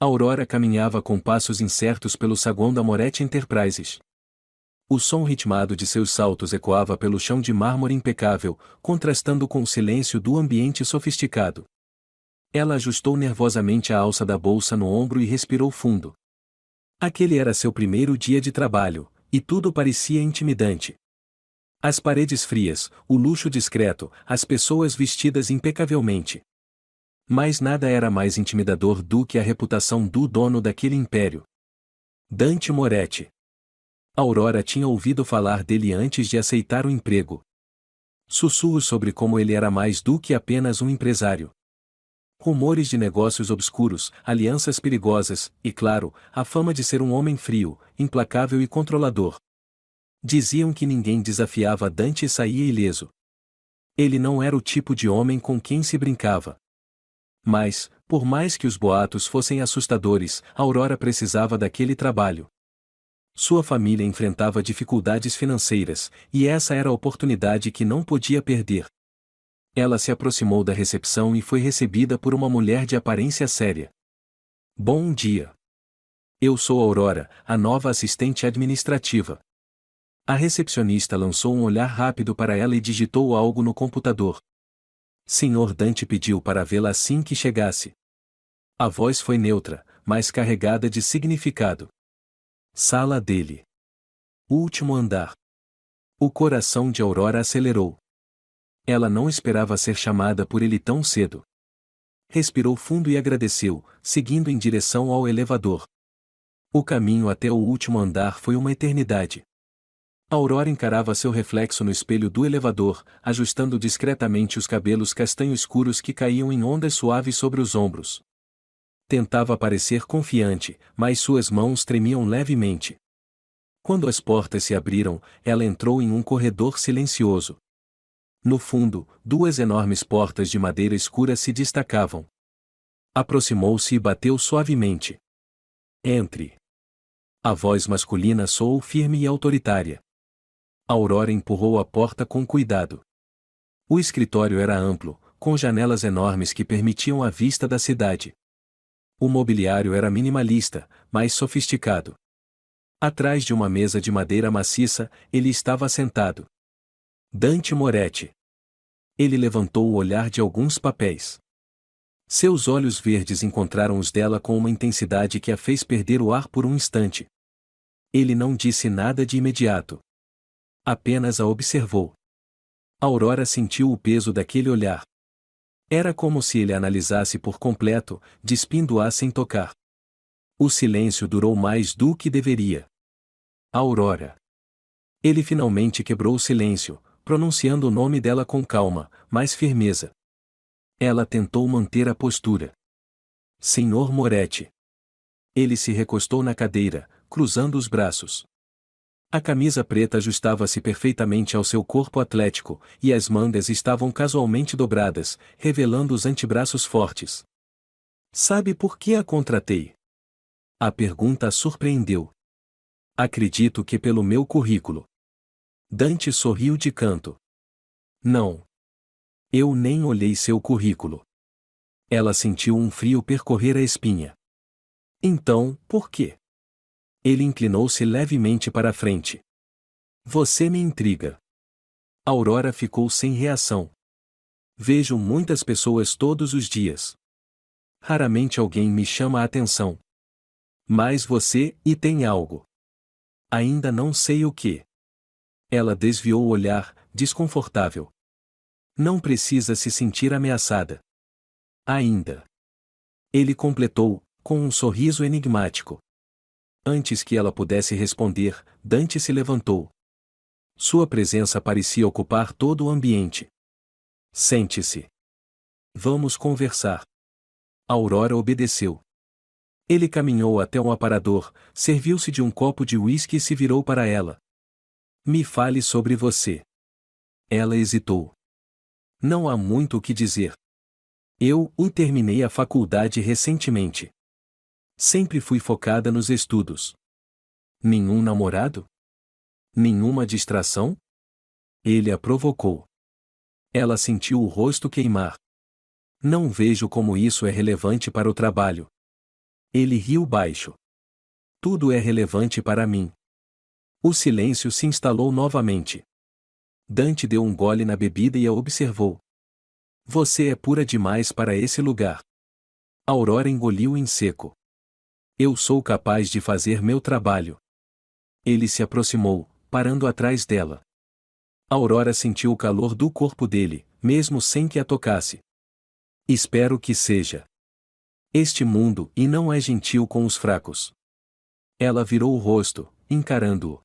Aurora caminhava com passos incertos pelo saguão da Moretti Enterprises. O som ritmado de seus saltos ecoava pelo chão de mármore impecável, contrastando com o silêncio do ambiente sofisticado. Ela ajustou nervosamente a alça da bolsa no ombro e respirou fundo. Aquele era seu primeiro dia de trabalho, e tudo parecia intimidante. As paredes frias, o luxo discreto, as pessoas vestidas impecavelmente. Mas nada era mais intimidador do que a reputação do dono daquele império. Dante Moretti. Aurora tinha ouvido falar dele antes de aceitar o emprego. Sussurros sobre como ele era mais do que apenas um empresário. Rumores de negócios obscuros, alianças perigosas, e claro, a fama de ser um homem frio, implacável e controlador. Diziam que ninguém desafiava Dante e saía ileso. Ele não era o tipo de homem com quem se brincava. Mas, por mais que os boatos fossem assustadores, Aurora precisava daquele trabalho. Sua família enfrentava dificuldades financeiras, e essa era a oportunidade que não podia perder. Ela se aproximou da recepção e foi recebida por uma mulher de aparência séria. Bom dia. Eu sou Aurora, a nova assistente administrativa. A recepcionista lançou um olhar rápido para ela e digitou algo no computador. Senhor Dante pediu para vê-la assim que chegasse. A voz foi neutra, mas carregada de significado. Sala dele. Último andar. O coração de Aurora acelerou. Ela não esperava ser chamada por ele tão cedo. Respirou fundo e agradeceu, seguindo em direção ao elevador. O caminho até o último andar foi uma eternidade. Aurora encarava seu reflexo no espelho do elevador, ajustando discretamente os cabelos castanho escuros que caíam em ondas suaves sobre os ombros. Tentava parecer confiante, mas suas mãos tremiam levemente. Quando as portas se abriram, ela entrou em um corredor silencioso. No fundo, duas enormes portas de madeira escura se destacavam. Aproximou-se e bateu suavemente. Entre. A voz masculina soou firme e autoritária. Aurora empurrou a porta com cuidado. O escritório era amplo, com janelas enormes que permitiam a vista da cidade. O mobiliário era minimalista, mas sofisticado. Atrás de uma mesa de madeira maciça, ele estava sentado. Dante Moretti. Ele levantou o olhar de alguns papéis. Seus olhos verdes encontraram os dela com uma intensidade que a fez perder o ar por um instante. Ele não disse nada de imediato. Apenas a observou. Aurora sentiu o peso daquele olhar. Era como se ele a analisasse por completo, despindo-a sem tocar. O silêncio durou mais do que deveria. Aurora. Ele finalmente quebrou o silêncio, pronunciando o nome dela com calma, mas firmeza. Ela tentou manter a postura. Senhor Moretti. Ele se recostou na cadeira, cruzando os braços. A camisa preta ajustava-se perfeitamente ao seu corpo atlético, e as mangas estavam casualmente dobradas, revelando os antebraços fortes. Sabe por que a contratei? A pergunta a surpreendeu. Acredito que pelo meu currículo. Dante sorriu de canto. Não. Eu nem olhei seu currículo. Ela sentiu um frio percorrer a espinha. Então, por quê? Ele inclinou-se levemente para a frente. Você me intriga. Aurora ficou sem reação. Vejo muitas pessoas todos os dias. Raramente alguém me chama a atenção. Mas você, e tem algo. Ainda não sei o que. Ela desviou o olhar, desconfortável. Não precisa se sentir ameaçada. Ainda. Ele completou, com um sorriso enigmático. Antes que ela pudesse responder, Dante se levantou. Sua presença parecia ocupar todo o ambiente. Sente-se. Vamos conversar. Aurora obedeceu. Ele caminhou até um aparador, serviu-se de um copo de uísque e se virou para ela. Me fale sobre você. Ela hesitou. Não há muito o que dizer. Eu terminei a faculdade recentemente. Sempre fui focada nos estudos. Nenhum namorado? Nenhuma distração? Ele a provocou. Ela sentiu o rosto queimar. Não vejo como isso é relevante para o trabalho. Ele riu baixo. Tudo é relevante para mim. O silêncio se instalou novamente. Dante deu um gole na bebida e a observou. Você é pura demais para esse lugar. Aurora engoliu em seco. Eu sou capaz de fazer meu trabalho. Ele se aproximou, parando atrás dela. Aurora sentiu o calor do corpo dele, mesmo sem que a tocasse. Espero que seja. Este mundo e não é gentil com os fracos. Ela virou o rosto, encarando-o.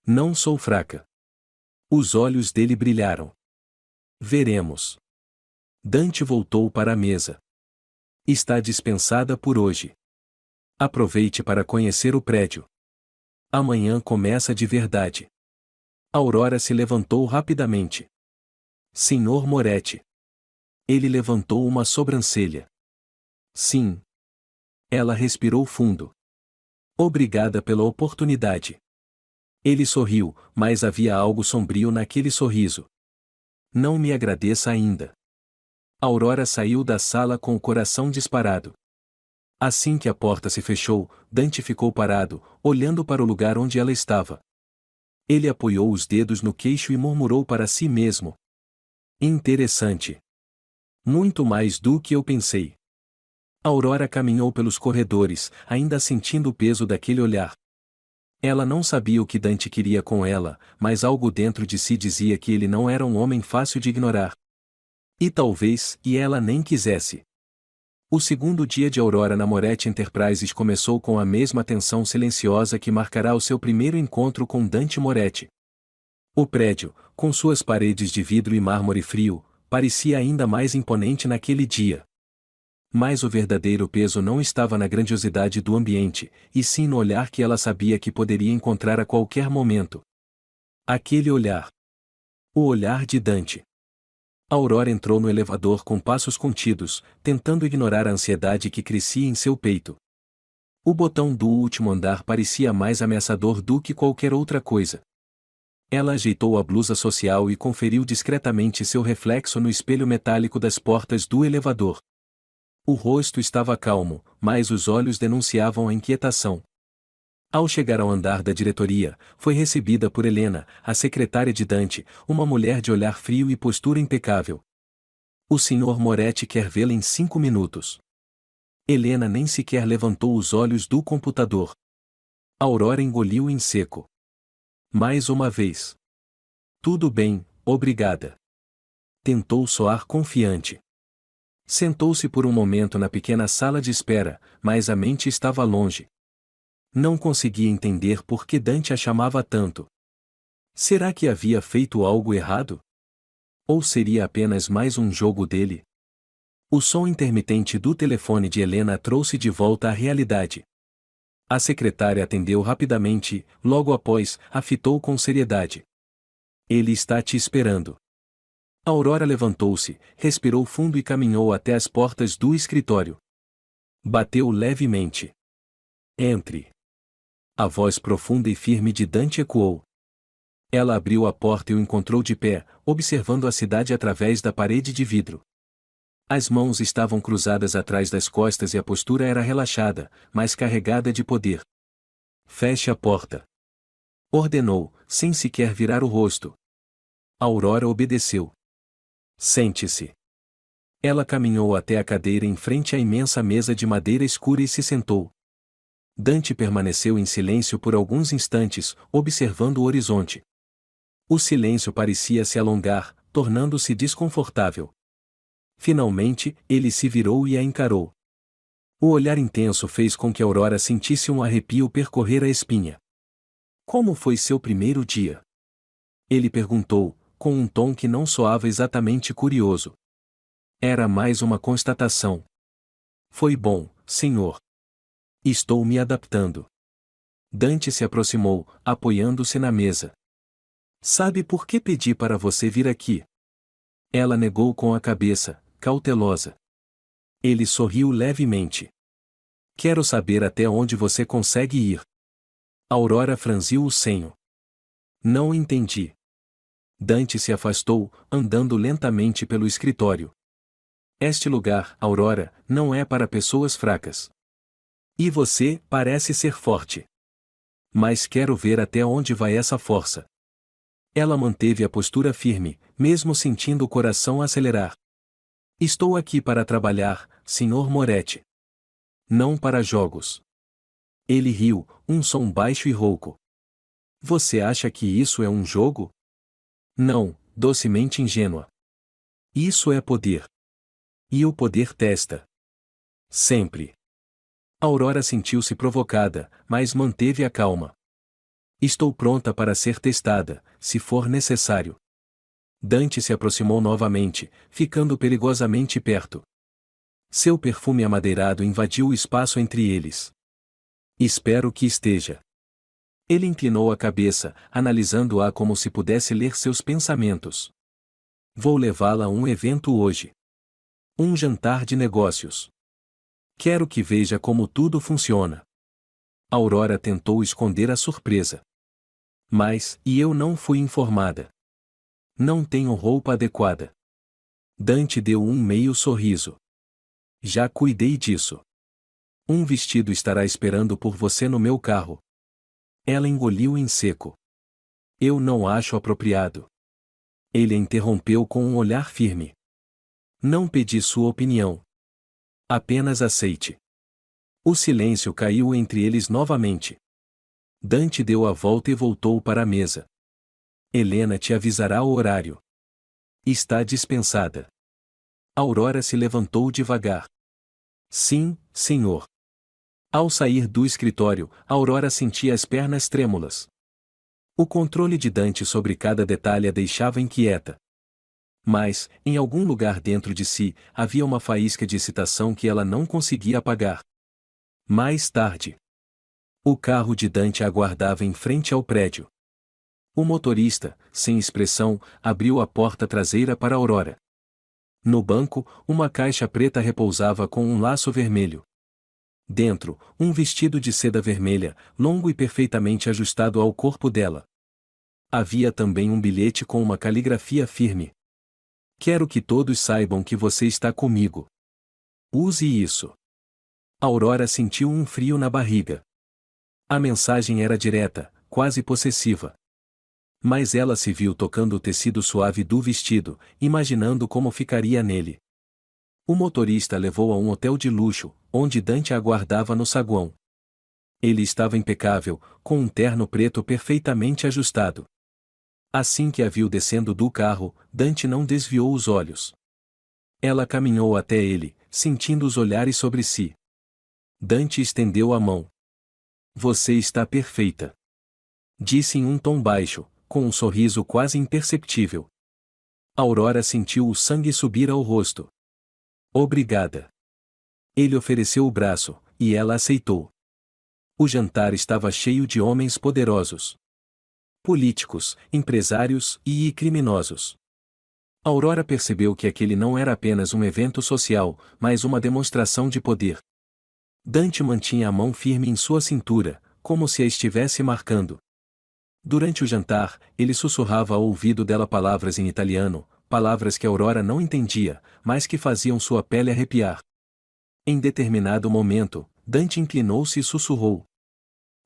Não sou fraca. Os olhos dele brilharam. Veremos. Dante voltou para a mesa. Está dispensada por hoje. Aproveite para conhecer o prédio. Amanhã começa de verdade. Aurora se levantou rapidamente. Senhor Moretti. Ele levantou uma sobrancelha. Sim. Ela respirou fundo. Obrigada pela oportunidade. Ele sorriu, mas havia algo sombrio naquele sorriso. Não me agradeça ainda. Aurora saiu da sala com o coração disparado. Assim que a porta se fechou, Dante ficou parado, olhando para o lugar onde ela estava. Ele apoiou os dedos no queixo e murmurou para si mesmo. Interessante. Muito mais do que eu pensei. Aurora caminhou pelos corredores, ainda sentindo o peso daquele olhar. Ela não sabia o que Dante queria com ela, mas algo dentro de si dizia que ele não era um homem fácil de ignorar. E talvez, ela nem quisesse. O segundo dia de Aurora na Moretti Enterprises começou com a mesma tensão silenciosa que marcará o seu primeiro encontro com Dante Moretti. O prédio, com suas paredes de vidro e mármore frio, parecia ainda mais imponente naquele dia. Mas o verdadeiro peso não estava na grandiosidade do ambiente, e sim no olhar que ela sabia que poderia encontrar a qualquer momento. Aquele olhar. O olhar de Dante. Aurora entrou no elevador com passos contidos, tentando ignorar a ansiedade que crescia em seu peito. O botão do último andar parecia mais ameaçador do que qualquer outra coisa. Ela ajeitou a blusa social e conferiu discretamente seu reflexo no espelho metálico das portas do elevador. O rosto estava calmo, mas os olhos denunciavam a inquietação. Ao chegar ao andar da diretoria, foi recebida por Helena, a secretária de Dante, uma mulher de olhar frio e postura impecável. O Sr. Moretti quer vê-la em 5 minutos. Helena nem sequer levantou os olhos do computador. Aurora engoliu em seco. Mais uma vez. Tudo bem, obrigada. Tentou soar confiante. Sentou-se por um momento na pequena sala de espera, mas a mente estava longe. Não conseguia entender por que Dante a chamava tanto. Será que havia feito algo errado? Ou seria apenas mais um jogo dele? O som intermitente do telefone de Helena trouxe de volta a realidade. A secretária atendeu rapidamente, logo após, a fitou com seriedade. Ele está te esperando. Aurora levantou-se, respirou fundo e caminhou até as portas do escritório. Bateu levemente. Entre. A voz profunda e firme de Dante ecoou. Ela abriu a porta e o encontrou de pé, observando a cidade através da parede de vidro. As mãos estavam cruzadas atrás das costas e a postura era relaxada, mas carregada de poder. Feche a porta. Ordenou, sem sequer virar o rosto. Aurora obedeceu. Sente-se. Ela caminhou até a cadeira em frente à imensa mesa de madeira escura e se sentou. Dante permaneceu em silêncio por alguns instantes, observando o horizonte. O silêncio parecia se alongar, tornando-se desconfortável. Finalmente, ele se virou e a encarou. O olhar intenso fez com que Aurora sentisse um arrepio percorrer a espinha. Como foi seu primeiro dia? Ele perguntou, com um tom que não soava exatamente curioso. Era mais uma constatação. Foi bom, senhor. Estou me adaptando. Dante se aproximou, apoiando-se na mesa. Sabe por que pedi para você vir aqui? Ela negou com a cabeça, cautelosa. Ele sorriu levemente. Quero saber até onde você consegue ir. Aurora franziu o senho. Não entendi. Dante se afastou, andando lentamente pelo escritório. Este lugar, Aurora, não é para pessoas fracas. E você parece ser forte. Mas quero ver até onde vai essa força. Ela manteve a postura firme, mesmo sentindo o coração acelerar. Estou aqui para trabalhar, Sr. Moretti. Não para jogos. Ele riu, um som baixo e rouco. Você acha que isso é um jogo? Não, docemente ingênua. Isso é poder. E o poder testa. Sempre. Aurora sentiu-se provocada, mas manteve a calma. Estou pronta para ser testada, se for necessário. Dante se aproximou novamente, ficando perigosamente perto. Seu perfume amadeirado invadiu o espaço entre eles. Espero que esteja. Ele inclinou a cabeça, analisando-a como se pudesse ler seus pensamentos. Vou levá-la a um evento hoje. Um jantar de negócios. Quero que veja como tudo funciona. Aurora tentou esconder a surpresa. Mas, e eu não fui informada. Não tenho roupa adequada. Dante deu um meio sorriso. Já cuidei disso. Um vestido estará esperando por você no meu carro. Ela engoliu em seco. Eu não acho apropriado. Ele a interrompeu com um olhar firme. Não pedi sua opinião. Apenas aceite. O silêncio caiu entre eles novamente. Dante deu a volta e voltou para a mesa. Helena te avisará o horário. Está dispensada. Aurora se levantou devagar. Sim, senhor. Ao sair do escritório, Aurora sentia as pernas trêmulas. O controle de Dante sobre cada detalhe a deixava inquieta. Mas, em algum lugar dentro de si, havia uma faísca de excitação que ela não conseguia apagar. Mais tarde. O carro de Dante aguardava em frente ao prédio. O motorista, sem expressão, abriu a porta traseira para Aurora. No banco, uma caixa preta repousava com um laço vermelho. Dentro, um vestido de seda vermelha, longo e perfeitamente ajustado ao corpo dela. Havia também um bilhete com uma caligrafia firme. Quero que todos saibam que você está comigo. Use isso. Aurora sentiu um frio na barriga. A mensagem era direta, quase possessiva. Mas ela se viu tocando o tecido suave do vestido, imaginando como ficaria nele. O motorista levou a um hotel de luxo, onde Dante a aguardava no saguão. Ele estava impecável, com um terno preto perfeitamente ajustado. Assim que a viu descendo do carro, Dante não desviou os olhos. Ela caminhou até ele, sentindo os olhares sobre si. Dante estendeu a mão. Você está perfeita. Disse em um tom baixo, com um sorriso quase imperceptível. Aurora sentiu o sangue subir ao rosto. Obrigada. Ele ofereceu o braço, e ela aceitou. O jantar estava cheio de homens poderosos. Políticos, empresários e criminosos. Aurora percebeu que aquele não era apenas um evento social, mas uma demonstração de poder. Dante mantinha a mão firme em sua cintura, como se a estivesse marcando. Durante o jantar, ele sussurrava ao ouvido dela palavras em italiano, palavras que Aurora não entendia, mas que faziam sua pele arrepiar. Em determinado momento, Dante inclinou-se e sussurrou.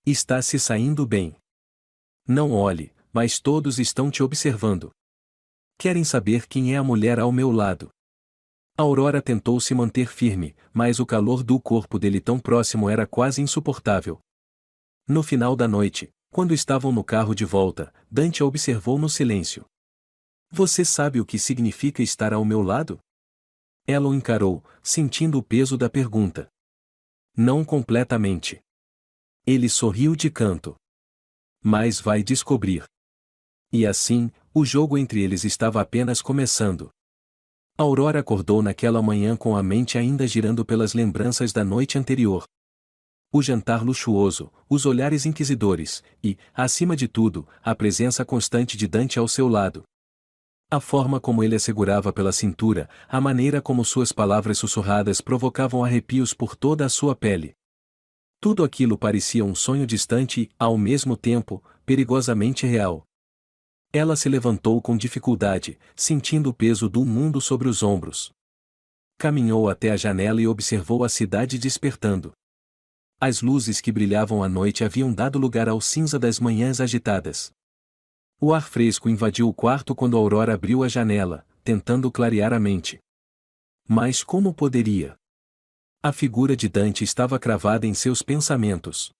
Está se saindo bem. Não olhe, mas todos estão te observando. Querem saber quem é a mulher ao meu lado. Aurora tentou se manter firme, mas o calor do corpo dele tão próximo era quase insuportável. No final da noite, quando estavam no carro de volta, Dante a observou no silêncio. Você sabe o que significa estar ao meu lado? Ela o encarou, sentindo o peso da pergunta. Não completamente. Ele sorriu de canto. Mas vai descobrir. E assim, o jogo entre eles estava apenas começando. Aurora acordou naquela manhã com a mente ainda girando pelas lembranças da noite anterior. O jantar luxuoso, os olhares inquisidores, e, acima de tudo, a presença constante de Dante ao seu lado. A forma como ele a segurava pela cintura, a maneira como suas palavras sussurradas provocavam arrepios por toda a sua pele. Tudo aquilo parecia um sonho distante e, ao mesmo tempo, perigosamente real. Ela se levantou com dificuldade, sentindo o peso do mundo sobre os ombros. Caminhou até a janela e observou a cidade despertando. As luzes que brilhavam à noite haviam dado lugar ao cinza das manhãs agitadas. O ar fresco invadiu o quarto quando Aurora abriu a janela, tentando clarear a mente. Mas como poderia? A figura de Dante estava cravada em seus pensamentos.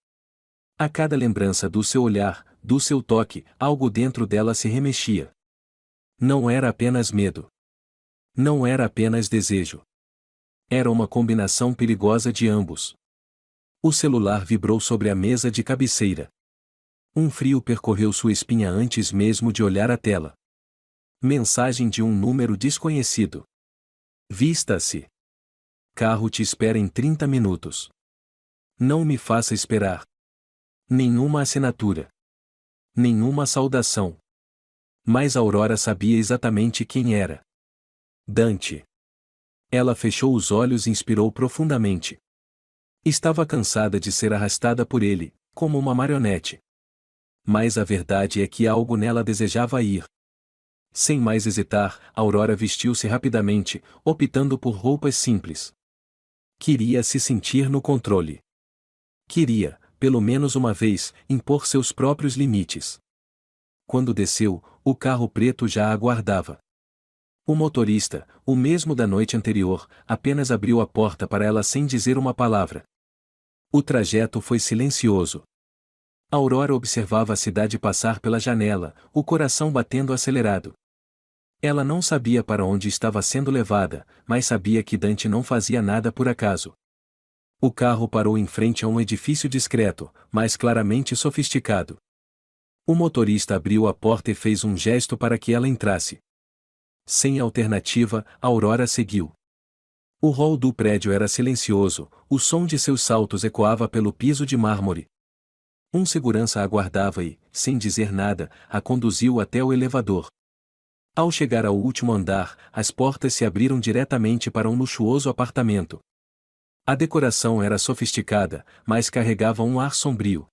A cada lembrança do seu olhar, do seu toque, algo dentro dela se remexia. Não era apenas medo. Não era apenas desejo. Era uma combinação perigosa de ambos. O celular vibrou sobre a mesa de cabeceira. Um frio percorreu sua espinha antes mesmo de olhar a tela. Mensagem de um número desconhecido. Vista-se. Carro te espera em 30 minutos. Não me faça esperar. Nenhuma assinatura. Nenhuma saudação. Mas Aurora sabia exatamente quem era. Dante. Ela fechou os olhos e inspirou profundamente. Estava cansada de ser arrastada por ele, como uma marionete. Mas a verdade é que algo nela desejava ir. Sem mais hesitar, Aurora vestiu-se rapidamente, optando por roupas simples. Queria se sentir no controle. Queria, pelo menos uma vez, impor seus próprios limites. Quando desceu, o carro preto já a aguardava. O motorista, o mesmo da noite anterior, apenas abriu a porta para ela sem dizer uma palavra. O trajeto foi silencioso. Aurora observava a cidade passar pela janela, o coração batendo acelerado. Ela não sabia para onde estava sendo levada, mas sabia que Dante não fazia nada por acaso. O carro parou em frente a um edifício discreto, mas claramente sofisticado. O motorista abriu a porta e fez um gesto para que ela entrasse. Sem alternativa, Aurora seguiu. O hall do prédio era silencioso, o som de seus saltos ecoava pelo piso de mármore. Um segurança a aguardava e, sem dizer nada, a conduziu até o elevador. Ao chegar ao último andar, as portas se abriram diretamente para um luxuoso apartamento. A decoração era sofisticada, mas carregava um ar sombrio.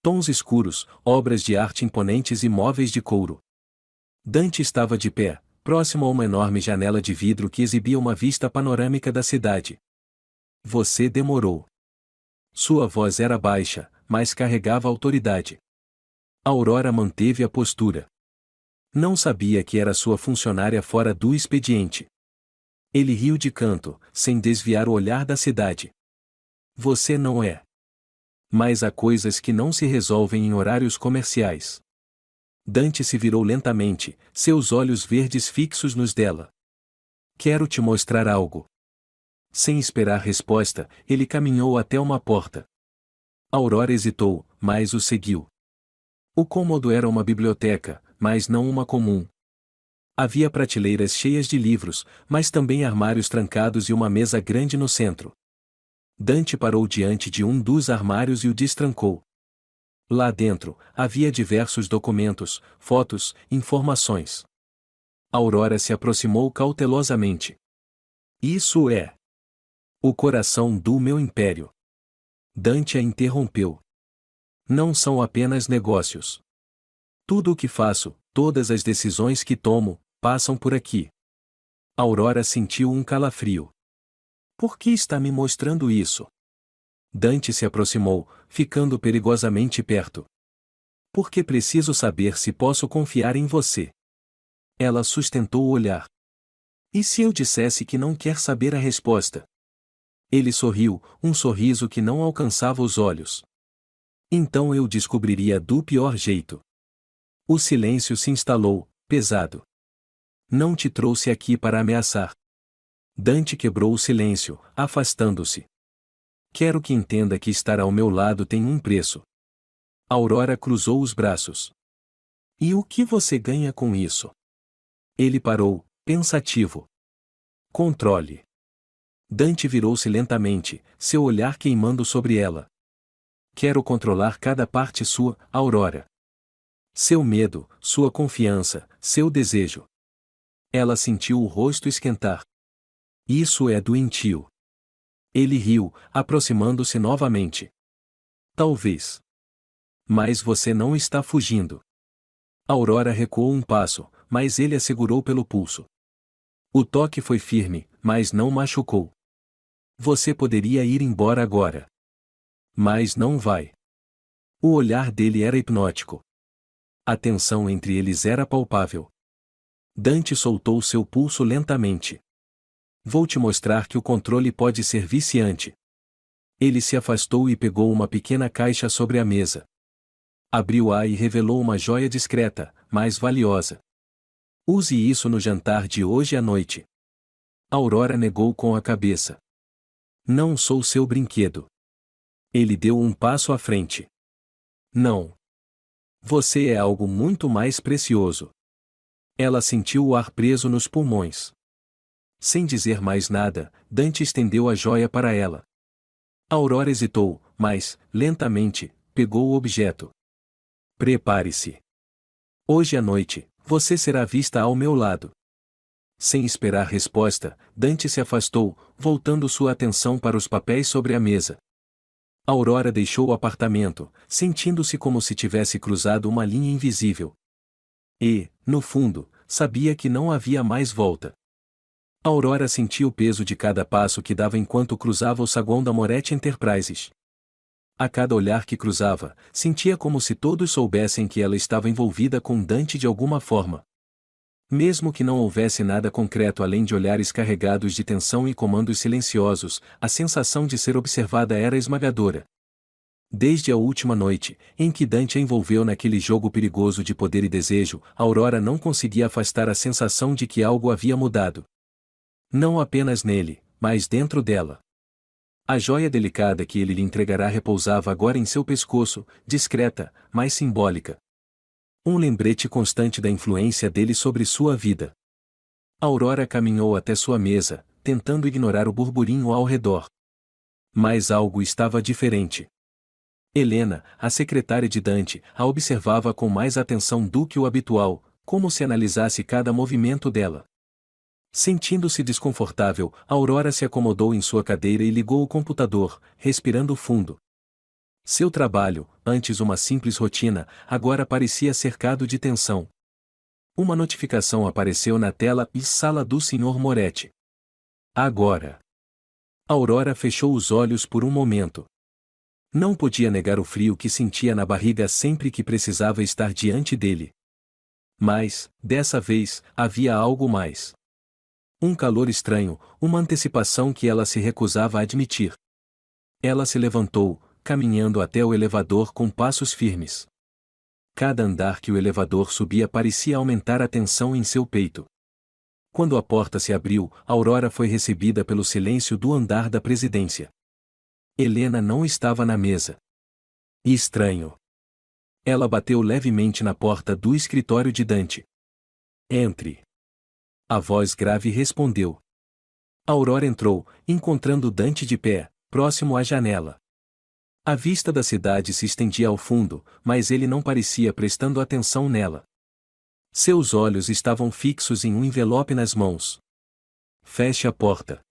Tons escuros, obras de arte imponentes e móveis de couro. Dante estava de pé, próximo a uma enorme janela de vidro que exibia uma vista panorâmica da cidade. Você demorou. Sua voz era baixa, mas carregava autoridade. Aurora manteve a postura. Não sabia que era sua funcionária fora do expediente. Ele riu de canto, sem desviar o olhar da cidade. Você não é. Mas há coisas que não se resolvem em horários comerciais. Dante se virou lentamente, seus olhos verdes fixos nos dela. Quero te mostrar algo. Sem esperar resposta, ele caminhou até uma porta. Aurora hesitou, mas o seguiu. O cômodo era uma biblioteca, mas não uma comum. Havia prateleiras cheias de livros, mas também armários trancados e uma mesa grande no centro. Dante parou diante de um dos armários e o destrancou. Lá dentro, havia diversos documentos, fotos, informações. Aurora se aproximou cautelosamente. Isso é o coração do meu império. Dante a interrompeu. Não são apenas negócios. Tudo o que faço, todas as decisões que tomo, passam por aqui. Aurora sentiu um calafrio. Por que está me mostrando isso? Dante se aproximou, ficando perigosamente perto. Porque preciso saber se posso confiar em você. Ela sustentou o olhar. E se eu dissesse que não quer saber a resposta? Ele sorriu, um sorriso que não alcançava os olhos. Então eu descobriria do pior jeito. O silêncio se instalou, pesado. Não te trouxe aqui para ameaçar. Dante quebrou o silêncio, afastando-se. Quero que entenda que estar ao meu lado tem um preço. Aurora cruzou os braços. E o que você ganha com isso? Ele parou, pensativo. Controle. Dante virou-se lentamente, seu olhar queimando sobre ela. Quero controlar cada parte sua, Aurora. Seu medo, sua confiança, seu desejo. Ela sentiu o rosto esquentar. Isso é doentio. Ele riu, aproximando-se novamente. Talvez. Mas você não está fugindo. Aurora recuou um passo, mas ele a segurou pelo pulso. O toque foi firme, mas não machucou. Você poderia ir embora agora. Mas não vai. O olhar dele era hipnótico. A tensão entre eles era palpável. Dante soltou seu pulso lentamente. Vou te mostrar que o controle pode ser viciante. Ele se afastou e pegou uma pequena caixa sobre a mesa. Abriu-a e revelou uma joia discreta, mas valiosa. Use isso no jantar de hoje à noite. Aurora negou com a cabeça. Não sou seu brinquedo. Ele deu um passo à frente. Não. Você é algo muito mais precioso. Ela sentiu o ar preso nos pulmões. Sem dizer mais nada, Dante estendeu a joia para ela. Aurora hesitou, mas, lentamente, pegou o objeto. Prepare-se. Hoje à noite, você será vista ao meu lado. Sem esperar resposta, Dante se afastou, voltando sua atenção para os papéis sobre a mesa. Aurora deixou o apartamento, sentindo-se como se tivesse cruzado uma linha invisível. E, no fundo, sabia que não havia mais volta. Aurora sentia o peso de cada passo que dava enquanto cruzava o saguão da Moretti Enterprises. A cada olhar que cruzava, sentia como se todos soubessem que ela estava envolvida com Dante de alguma forma. Mesmo que não houvesse nada concreto além de olhares carregados de tensão e comandos silenciosos, a sensação de ser observada era esmagadora. Desde a última noite, em que Dante a envolveu naquele jogo perigoso de poder e desejo, Aurora não conseguia afastar a sensação de que algo havia mudado. Não apenas nele, mas dentro dela. A joia delicada que ele lhe entregará repousava agora em seu pescoço, discreta, mas simbólica. Um lembrete constante da influência dele sobre sua vida. Aurora caminhou até sua mesa, tentando ignorar o burburinho ao redor. Mas algo estava diferente. Helena, a secretária de Dante, a observava com mais atenção do que o habitual, como se analisasse cada movimento dela. Sentindo-se desconfortável, Aurora se acomodou em sua cadeira e ligou o computador, respirando fundo. Seu trabalho, antes uma simples rotina, agora parecia cercado de tensão. Uma notificação apareceu na tela e sala do Sr. Moretti. Agora. Aurora fechou os olhos por um momento. Não podia negar o frio que sentia na barriga sempre que precisava estar diante dele. Mas, dessa vez, havia algo mais. Um calor estranho, uma antecipação que ela se recusava a admitir. Ela se levantou, caminhando até o elevador com passos firmes. Cada andar que o elevador subia parecia aumentar a tensão em seu peito. Quando a porta se abriu, Aurora foi recebida pelo silêncio do andar da presidência. Helena não estava na mesa. Estranho. Ela bateu levemente na porta do escritório de Dante. Entre. A voz grave respondeu. Aurora entrou, encontrando Dante de pé, próximo à janela. A vista da cidade se estendia ao fundo, mas ele não parecia prestando atenção nela. Seus olhos estavam fixos em um envelope nas mãos. Feche a porta.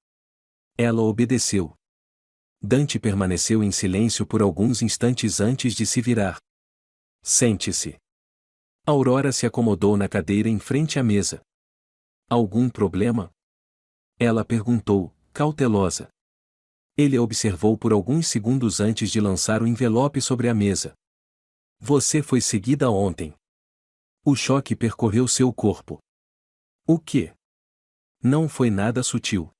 Ela obedeceu. Dante permaneceu em silêncio por alguns instantes antes de se virar. Sente-se. Aurora se acomodou na cadeira em frente à mesa. Algum problema? Ela perguntou, cautelosa. Ele a observou por alguns segundos antes de lançar o envelope sobre a mesa. Você foi seguida ontem. O choque percorreu seu corpo. O quê? Não foi nada sutil.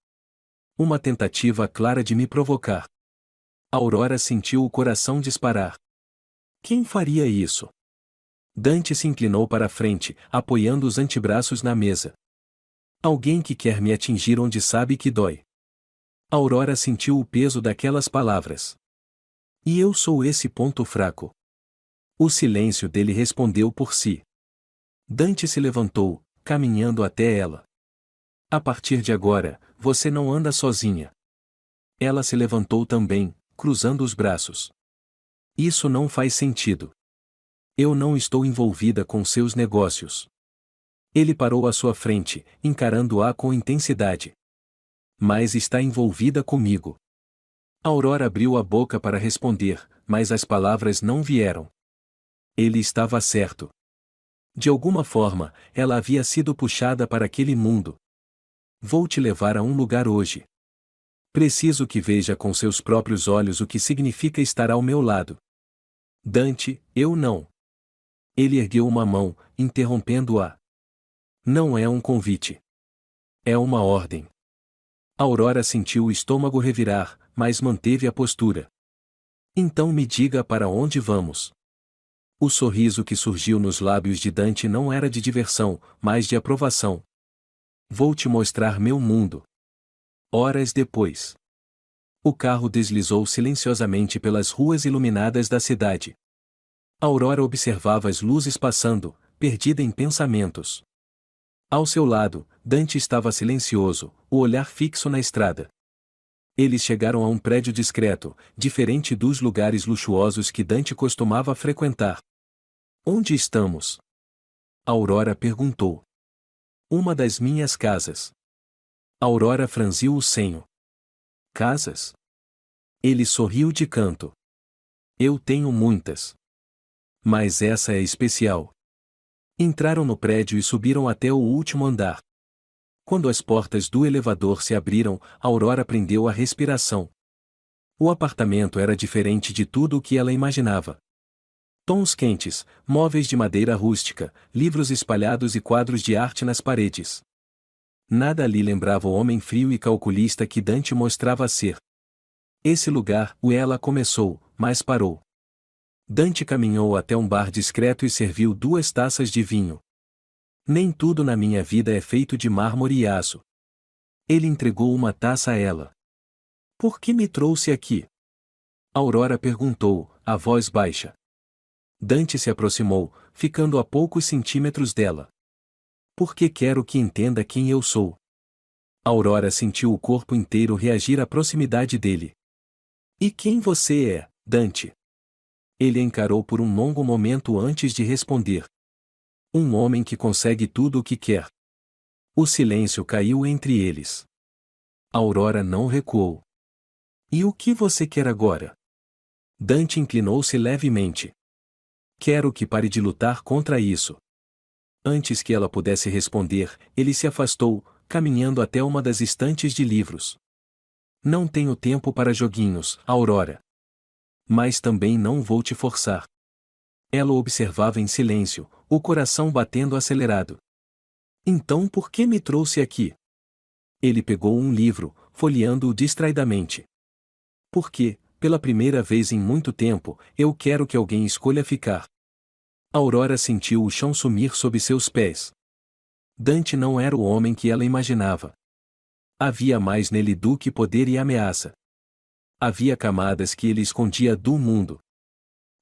Uma tentativa clara de me provocar. Aurora sentiu o coração disparar. Quem faria isso? Dante se inclinou para a frente, apoiando os antebraços na mesa. Alguém que quer me atingir onde sabe que dói. Aurora sentiu o peso daquelas palavras. E eu sou esse ponto fraco. O silêncio dele respondeu por si. Dante se levantou, caminhando até ela. A partir de agora, você não anda sozinha. Ela se levantou também, cruzando os braços. Isso não faz sentido. Eu não estou envolvida com seus negócios. Ele parou à sua frente, encarando-a com intensidade. Mas está envolvida comigo. Aurora abriu a boca para responder, mas as palavras não vieram. Ele estava certo. De alguma forma, ela havia sido puxada para aquele mundo. Vou te levar a um lugar hoje. Preciso que veja com seus próprios olhos o que significa estar ao meu lado. Dante, eu não. Ele ergueu uma mão, interrompendo-a. Não é um convite. É uma ordem. Aurora sentiu o estômago revirar, mas manteve a postura. Então me diga para onde vamos. O sorriso que surgiu nos lábios de Dante não era de diversão, mas de aprovação. Vou te mostrar meu mundo. Horas depois. O carro deslizou silenciosamente pelas ruas iluminadas da cidade. Aurora observava as luzes passando, perdida em pensamentos. Ao seu lado, Dante estava silencioso, o olhar fixo na estrada. Eles chegaram a um prédio discreto, diferente dos lugares luxuosos que Dante costumava frequentar. Onde estamos? Aurora perguntou. Uma das minhas casas. Aurora franziu o senho. Casas? Ele sorriu de canto. Eu tenho muitas. Mas essa é especial. Entraram no prédio e subiram até o último andar. Quando as portas do elevador se abriram, Aurora prendeu a respiração. O apartamento era diferente de tudo o que ela imaginava. Tons quentes, móveis de madeira rústica, livros espalhados e quadros de arte nas paredes. Nada ali lembrava o homem frio e calculista que Dante mostrava ser. Esse lugar, ela começou, mas parou. Dante caminhou até um bar discreto e serviu 2 taças de vinho. Nem tudo na minha vida é feito de mármore e aço. Ele entregou uma taça a ela. Por que me trouxe aqui? Aurora perguntou, a voz baixa. Dante se aproximou, ficando a poucos centímetros dela. Porque quero que entenda quem eu sou. Aurora sentiu o corpo inteiro reagir à proximidade dele. E quem você é, Dante? Ele a encarou por um longo momento antes de responder. Um homem que consegue tudo o que quer. O silêncio caiu entre eles. Aurora não recuou. E o que você quer agora? Dante inclinou-se levemente. Quero que pare de lutar contra isso. Antes que ela pudesse responder, ele se afastou, caminhando até uma das estantes de livros. Não tenho tempo para joguinhos, Aurora. Mas também não vou te forçar. Ela o observava em silêncio, o coração batendo acelerado. Então por que me trouxe aqui? Ele pegou um livro, folheando-o distraidamente. Porque, pela primeira vez em muito tempo, eu quero que alguém escolha ficar. Aurora sentiu o chão sumir sob seus pés. Dante não era o homem que ela imaginava. Havia mais nele do que poder e ameaça. Havia camadas que ele escondia do mundo.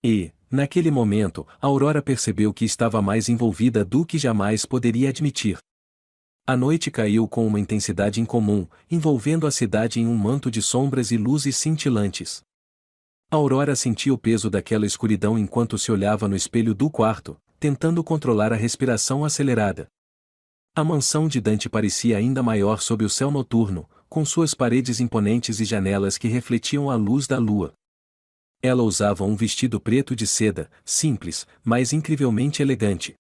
E, naquele momento, Aurora percebeu que estava mais envolvida do que jamais poderia admitir. A noite caiu com uma intensidade incomum, envolvendo a cidade em um manto de sombras e luzes cintilantes. Aurora sentia o peso daquela escuridão enquanto se olhava no espelho do quarto, tentando controlar a respiração acelerada. A mansão de Dante parecia ainda maior sob o céu noturno, com suas paredes imponentes e janelas que refletiam a luz da lua. Ela usava um vestido preto de seda, simples, mas incrivelmente elegante.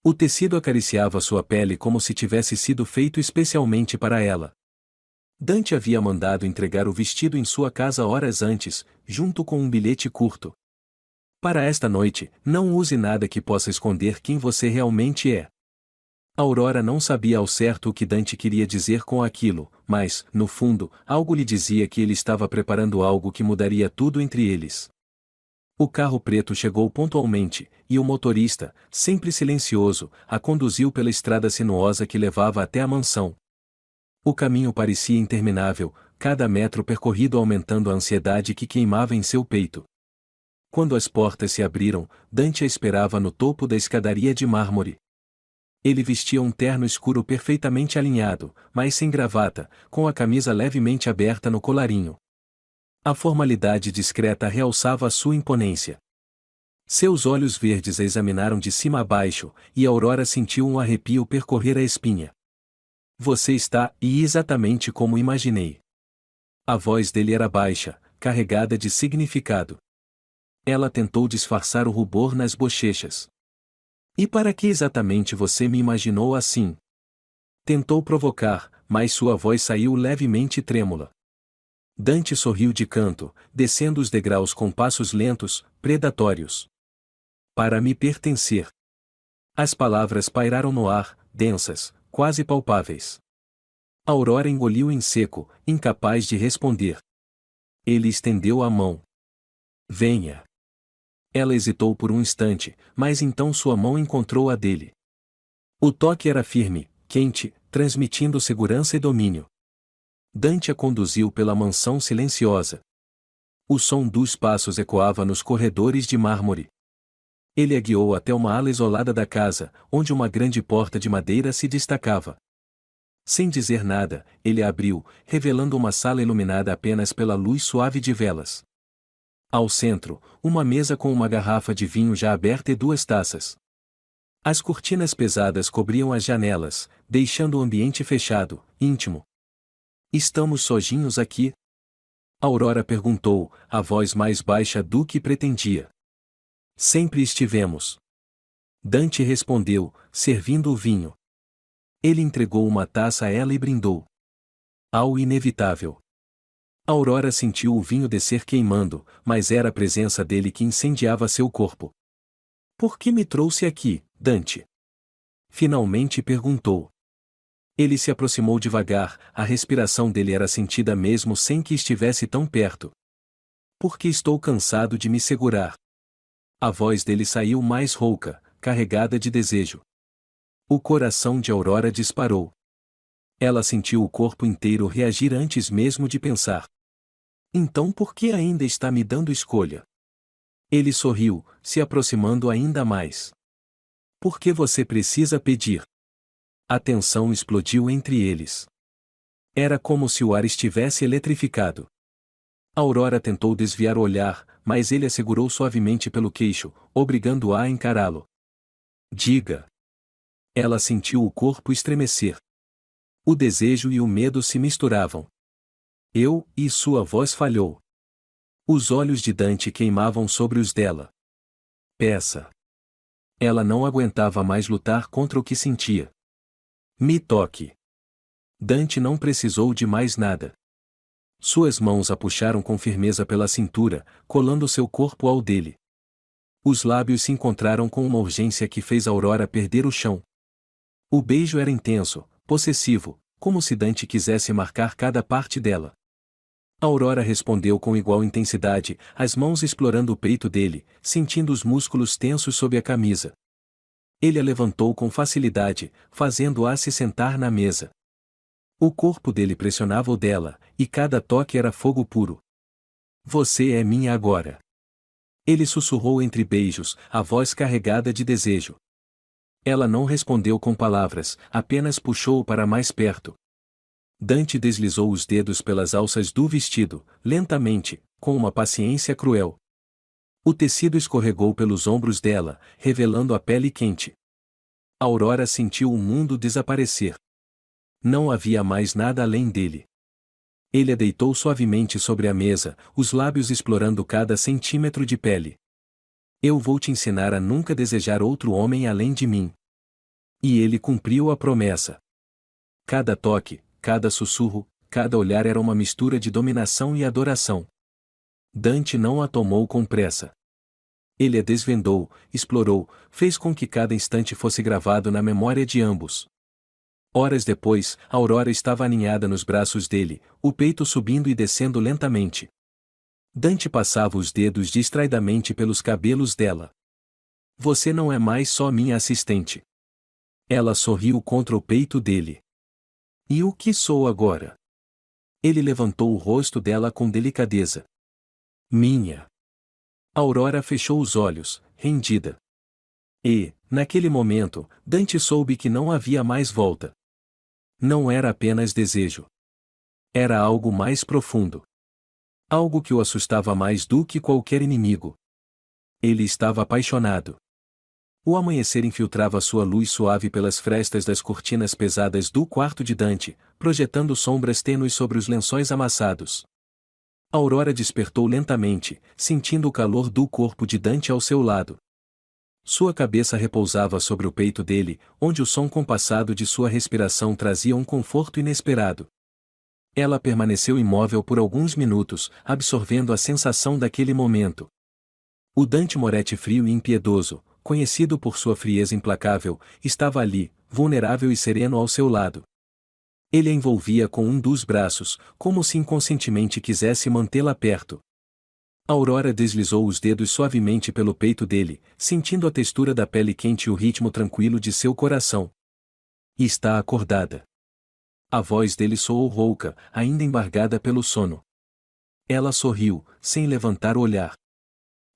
O tecido acariciava sua pele como se tivesse sido feito especialmente para ela. Dante havia mandado entregar o vestido em sua casa horas antes, junto com um bilhete curto. Para esta noite, não use nada que possa esconder quem você realmente é. Aurora não sabia ao certo o que Dante queria dizer com aquilo, mas, no fundo, algo lhe dizia que ele estava preparando algo que mudaria tudo entre eles. O carro preto chegou pontualmente, e o motorista, sempre silencioso, a conduziu pela estrada sinuosa que levava até a mansão. O caminho parecia interminável, cada metro percorrido aumentando a ansiedade que queimava em seu peito. Quando as portas se abriram, Dante a esperava no topo da escadaria de mármore. Ele vestia um terno escuro perfeitamente alinhado, mas sem gravata, com a camisa levemente aberta no colarinho. A formalidade discreta realçava a sua imponência. Seus olhos verdes a examinaram de cima a baixo, e Aurora sentiu um arrepio percorrer a espinha. Você está, exatamente como imaginei. A voz dele era baixa, carregada de significado. Ela tentou disfarçar o rubor nas bochechas. E para que exatamente você me imaginou assim? Tentou provocar, mas sua voz saiu levemente trêmula. Dante sorriu de canto, descendo os degraus com passos lentos, predatórios. Para me pertencer. As palavras pairaram no ar, densas, quase palpáveis. Aurora engoliu em seco, incapaz de responder. Ele estendeu a mão. Venha. Ela hesitou por um instante, mas então sua mão encontrou a dele. O toque era firme, quente, transmitindo segurança e domínio. Dante a conduziu pela mansão silenciosa. O som dos passos ecoava nos corredores de mármore. Ele a guiou até uma ala isolada da casa, onde uma grande porta de madeira se destacava. Sem dizer nada, ele a abriu, revelando uma sala iluminada apenas pela luz suave de velas. Ao centro, uma mesa com uma garrafa de vinho já aberta e duas taças. As cortinas pesadas cobriam as janelas, deixando o ambiente fechado, íntimo. Estamos sozinhos aqui? Aurora perguntou, a voz mais baixa do que pretendia. Sempre estivemos. Dante respondeu, servindo o vinho. Ele entregou uma taça a ela e brindou. Ao inevitável. Aurora sentiu o vinho descer queimando, mas era a presença dele que incendiava seu corpo. Por que me trouxe aqui, Dante? Finalmente perguntou. Ele se aproximou devagar, a respiração dele era sentida mesmo sem que estivesse tão perto. Porque estou cansado de me segurar. A voz dele saiu mais rouca, carregada de desejo. O coração de Aurora disparou. Ela sentiu o corpo inteiro reagir antes mesmo de pensar. Então por que ainda está me dando escolha? Ele sorriu, se aproximando ainda mais. Por que você precisa pedir? A tensão explodiu entre eles. Era como se o ar estivesse eletrificado. Aurora tentou desviar o olhar, mas ele a segurou suavemente pelo queixo, obrigando-a a encará-lo. Diga. Ela sentiu o corpo estremecer. O desejo e o medo se misturavam. E sua voz falhou. Os olhos de Dante queimavam sobre os dela. Peça. Ela não aguentava mais lutar contra o que sentia. Me toque. Dante não precisou de mais nada. Suas mãos a puxaram com firmeza pela cintura, colando seu corpo ao dele. Os lábios se encontraram com uma urgência que fez Aurora perder o chão. O beijo era intenso, possessivo, como se Dante quisesse marcar cada parte dela. Aurora respondeu com igual intensidade, as mãos explorando o peito dele, sentindo os músculos tensos sob a camisa. Ele a levantou com facilidade, fazendo-a se sentar na mesa. O corpo dele pressionava o dela, e cada toque era fogo puro. Você é minha agora. Ele sussurrou entre beijos, a voz carregada de desejo. Ela não respondeu com palavras, apenas puxou-o para mais perto. Dante deslizou os dedos pelas alças do vestido, lentamente, com uma paciência cruel. O tecido escorregou pelos ombros dela, revelando a pele quente. Aurora sentiu o mundo desaparecer. Não havia mais nada além dele. Ele a deitou suavemente sobre a mesa, os lábios explorando cada centímetro de pele. Eu vou te ensinar a nunca desejar outro homem além de mim. E ele cumpriu a promessa. Cada toque, cada sussurro, cada olhar era uma mistura de dominação e adoração. Dante não a tomou com pressa. Ele a desvendou, explorou, fez com que cada instante fosse gravado na memória de ambos. Horas depois, Aurora estava aninhada nos braços dele, o peito subindo e descendo lentamente. Dante passava os dedos distraidamente pelos cabelos dela. Você não é mais só minha assistente. Ela sorriu contra o peito dele. E o que sou agora? Ele levantou o rosto dela com delicadeza. Minha. Aurora fechou os olhos, rendida. E, naquele momento, Dante soube que não havia mais volta. Não era apenas desejo. Era algo mais profundo. Algo que o assustava mais do que qualquer inimigo. Ele estava apaixonado. O amanhecer infiltrava sua luz suave pelas frestas das cortinas pesadas do quarto de Dante, projetando sombras tênues sobre os lençóis amassados. Aurora despertou lentamente, sentindo o calor do corpo de Dante ao seu lado. Sua cabeça repousava sobre o peito dele, onde o som compassado de sua respiração trazia um conforto inesperado. Ela permaneceu imóvel por alguns minutos, absorvendo a sensação daquele momento. O Dante Moretti frio e impiedoso, conhecido por sua frieza implacável, estava ali, vulnerável e sereno ao seu lado. Ele a envolvia com um dos braços, como se inconscientemente quisesse mantê-la perto. Aurora deslizou os dedos suavemente pelo peito dele, sentindo a textura da pele quente e o ritmo tranquilo de seu coração. E está acordada. A voz dele soou rouca, ainda embargada pelo sono. Ela sorriu, sem levantar o olhar.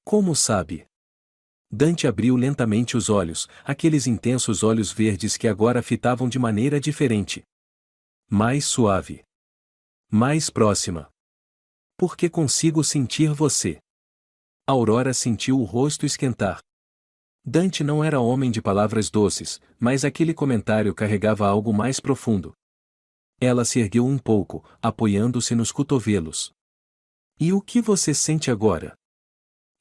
Como sabe? Dante abriu lentamente os olhos, aqueles intensos olhos verdes que agora fitavam de maneira diferente. Mais suave. Mais próxima. Porque consigo sentir você. Aurora sentiu o rosto esquentar. Dante não era homem de palavras doces, mas aquele comentário carregava algo mais profundo. Ela se ergueu um pouco, apoiando-se nos cotovelos. E o que você sente agora?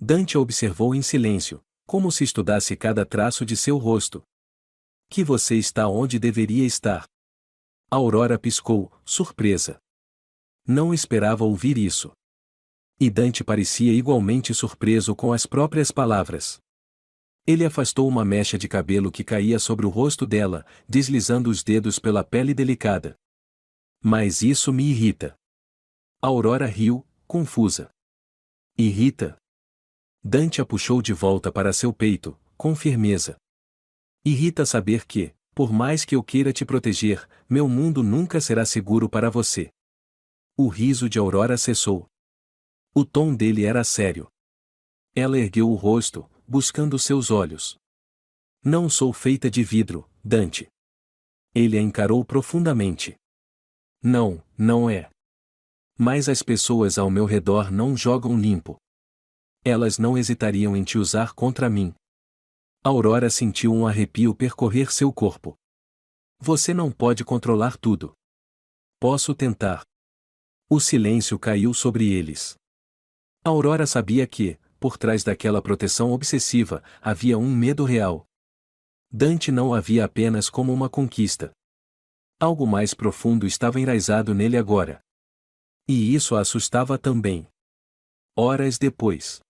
Dante a observou em silêncio, como se estudasse cada traço de seu rosto. Que você está onde deveria estar. Aurora piscou, surpresa. Não esperava ouvir isso. E Dante parecia igualmente surpreso com as próprias palavras. Ele afastou uma mecha de cabelo que caía sobre o rosto dela, deslizando os dedos pela pele delicada. Mas isso me irrita. Aurora riu, confusa. Irrita? Dante a puxou de volta para seu peito, com firmeza. Irrita saber que, por mais que eu queira te proteger, meu mundo nunca será seguro para você. O riso de Aurora cessou. O tom dele era sério. Ela ergueu o rosto, buscando seus olhos. Não sou feita de vidro, Dante. Ele a encarou profundamente. Não, não é. Mas as pessoas ao meu redor não jogam limpo. Elas não hesitariam em te usar contra mim. Aurora sentiu um arrepio percorrer seu corpo. Você não pode controlar tudo. Posso tentar. O silêncio caiu sobre eles. Aurora sabia que, por trás daquela proteção obsessiva, havia um medo real. Dante não a via apenas como uma conquista. Algo mais profundo estava enraizado nele agora. E isso a assustava também. Horas depois.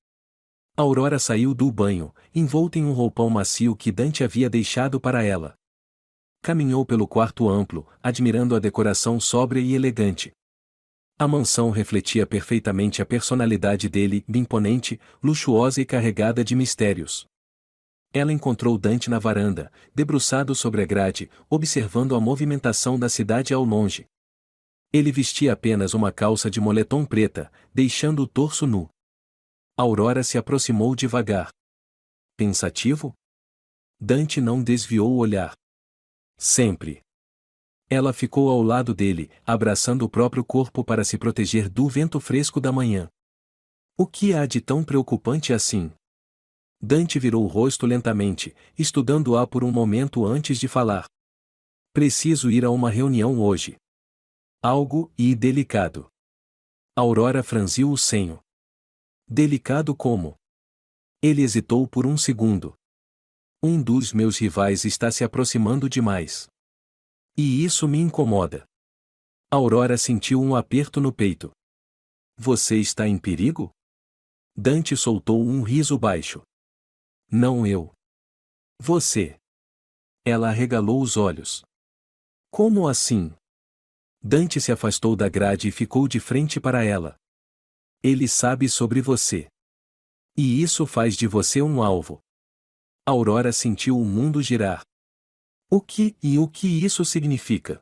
Aurora saiu do banho, envolta em um roupão macio que Dante havia deixado para ela. Caminhou pelo quarto amplo, admirando a decoração sóbria e elegante. A mansão refletia perfeitamente a personalidade dele, imponente, luxuosa e carregada de mistérios. Ela encontrou Dante na varanda, debruçado sobre a grade, observando a movimentação da cidade ao longe. Ele vestia apenas uma calça de moletom preta, deixando o torso nu. Aurora se aproximou devagar. Pensativo? Dante não desviou o olhar. Sempre. Ela ficou ao lado dele, abraçando o próprio corpo para se proteger do vento fresco da manhã. O que há de tão preocupante assim? Dante virou o rosto lentamente, estudando-a por um momento antes de falar. Preciso ir a uma reunião hoje. Algo delicado. Aurora franziu o senho. Delicado como? Ele hesitou por um segundo. Um dos meus rivais está se aproximando demais. E isso me incomoda. Aurora sentiu um aperto no peito. Você está em perigo? Dante soltou um riso baixo. Não eu. Você. Ela arregalou os olhos. Como assim? Dante se afastou da grade e ficou de frente para ela. Ele sabe sobre você. E isso faz de você um alvo. Aurora sentiu o mundo girar. O que isso significa?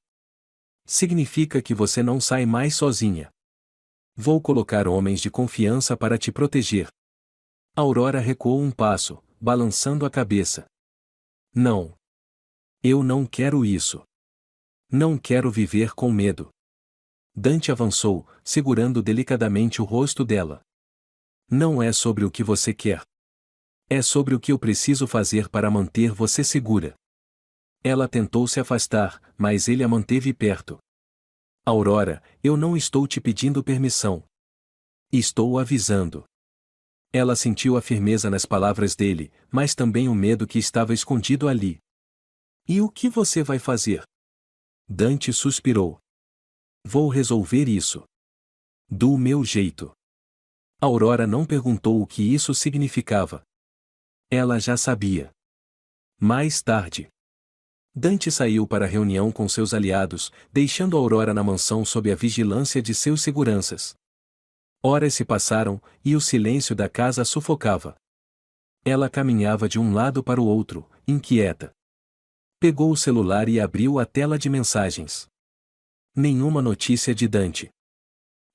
Significa que você não sai mais sozinha. Vou colocar homens de confiança para te proteger. Aurora recuou um passo, balançando a cabeça. Não. Eu não quero isso. Não quero viver com medo. Dante avançou, segurando delicadamente o rosto dela. Não é sobre o que você quer. É sobre o que eu preciso fazer para manter você segura. Ela tentou se afastar, mas ele a manteve perto. Aurora, eu não estou te pedindo permissão. Estou avisando. Ela sentiu a firmeza nas palavras dele, mas também o medo que estava escondido ali. E o que você vai fazer? Dante suspirou. Vou resolver isso. Do meu jeito. Aurora não perguntou o que isso significava. Ela já sabia. Mais tarde, Dante saiu para a reunião com seus aliados, deixando Aurora na mansão sob a vigilância de seus seguranças. Horas se passaram, e o silêncio da casa a sufocava. Ela caminhava de um lado para o outro, inquieta. Pegou o celular e abriu a tela de mensagens. Nenhuma notícia de Dante.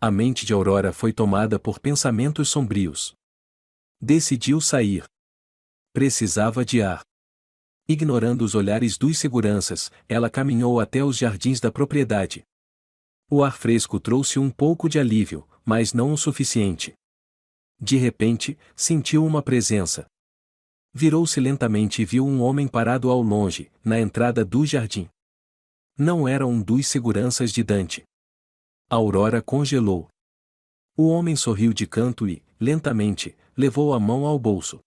A mente de Aurora foi tomada por pensamentos sombrios. Decidiu sair. Precisava de ar. Ignorando os olhares dos seguranças, ela caminhou até os jardins da propriedade. O ar fresco trouxe um pouco de alívio, mas não o suficiente. De repente, sentiu uma presença. Virou-se lentamente e viu um homem parado ao longe, na entrada do jardim. Não era um dos seguranças de Dante. Aurora congelou. O homem sorriu de canto e, lentamente, levou a mão ao bolso.